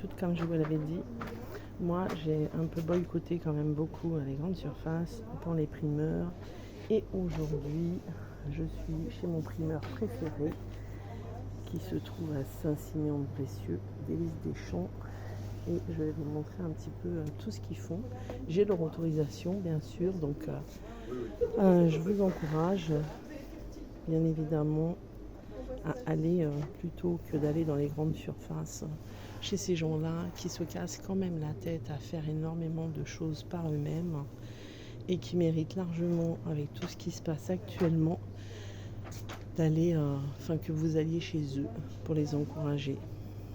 tout comme je vous l'avais dit, moi j'ai un peu boycotté quand même beaucoup les grandes surfaces pour les primeurs. Et aujourd'hui, je suis chez mon primeur préféré qui se trouve à Saint-Siméon-de-Précieux, Délices des Champs. Et je vais vous montrer un petit peu tout ce qu'ils font. J'ai leur autorisation bien sûr, donc je vous encourage bien évidemment à aller plutôt que d'aller dans les grandes surfaces chez ces gens-là qui se cassent quand même la tête à faire énormément de choses par eux-mêmes et qui méritent largement, avec tout ce qui se passe actuellement, d'aller, que vous alliez chez eux pour les encourager.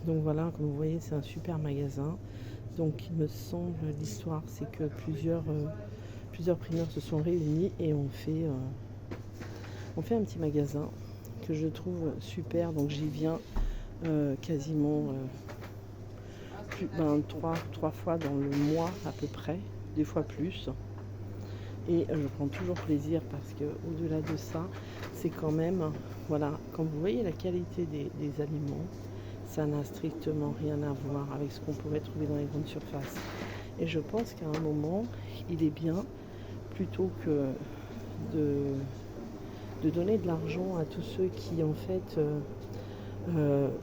Donc voilà, comme vous voyez, c'est un super magasin. Donc il me semble, l'histoire, c'est que plusieurs primeurs se sont réunis et on fait un petit magasin que je trouve super. Donc j'y viens quasiment trois fois dans le mois à peu près, des fois plus. Et je prends toujours plaisir parce que au-delà de ça, c'est quand même, voilà, quand vous voyez la qualité des aliments, ça n'a strictement rien à voir avec ce qu'on pourrait trouver dans les grandes surfaces. Et je pense qu'à un moment, il est bien, plutôt que de donner de l'argent à tous ceux qui en fait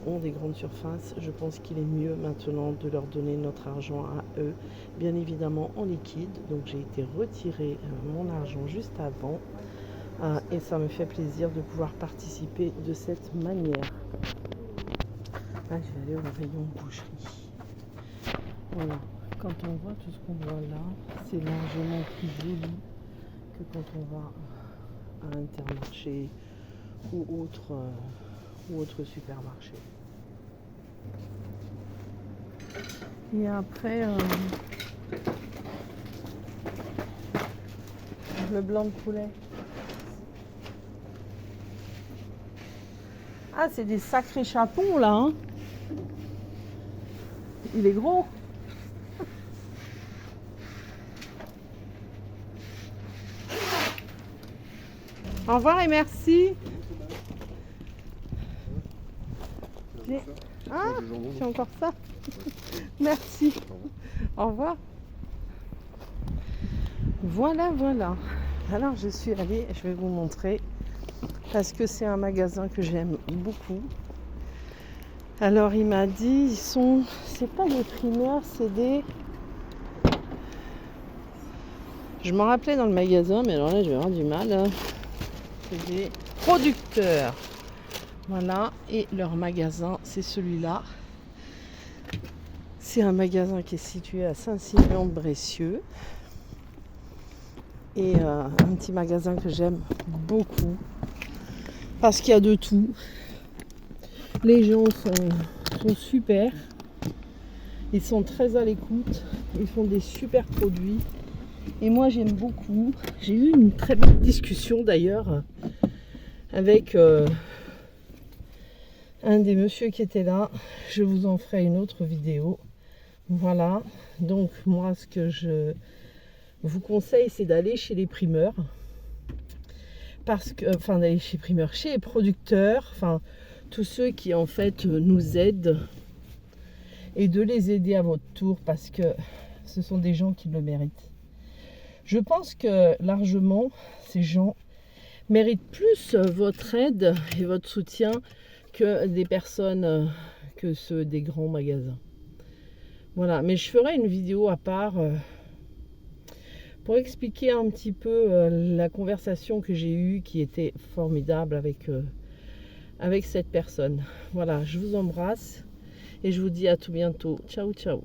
ont des grandes surfaces, je pense qu'il est mieux maintenant de leur donner notre argent à eux, bien évidemment en liquide. Donc j'ai été retirer mon argent juste avant et ça me fait plaisir de pouvoir participer de cette manière. Je vais aller au rayon boucherie. Voilà, quand on voit tout ce qu'on voit là, c'est largement plus joli que quand on va à Intermarché ou autre supermarché. Et après, le blanc de poulet. Ah, c'est des sacrés chapons là, hein. Il est gros. Au revoir et merci. Ah, j'ai encore ça. Merci. Au revoir. Voilà. Alors je suis allée, je vais vous montrer, parce que c'est un magasin que j'aime beaucoup. Alors il m'a dit, c'est pas des primeurs, c'est des... Je m'en rappelais dans le magasin, mais alors là je vais avoir du mal. C'est des producteurs. Voilà, et leur magasin, c'est celui-là. C'est un magasin qui est situé à Saint-Siméon-de-Précieux. Et un petit magasin que j'aime beaucoup. Parce qu'il y a de tout. Les gens sont super. Ils sont très à l'écoute. Ils font des super produits. Et moi, j'aime beaucoup. J'ai eu une très belle discussion d'ailleurs avec un des messieurs qui était là. Je vous en ferai une autre vidéo. Voilà. Donc, moi, ce que je vous conseille, c'est d'aller chez les primeurs. D'aller chez les primeurs, chez les producteurs, tous ceux qui en fait nous aident, et de les aider à votre tour parce que ce sont des gens qui le méritent. Je pense que largement ces gens méritent plus votre aide et votre soutien que des personnes que ceux des grands magasins. Voilà, mais je ferai une vidéo à part pour expliquer un petit peu la conversation que j'ai eue qui était formidable avec cette personne. Voilà, je vous embrasse et je vous dis à tout bientôt. Ciao, ciao.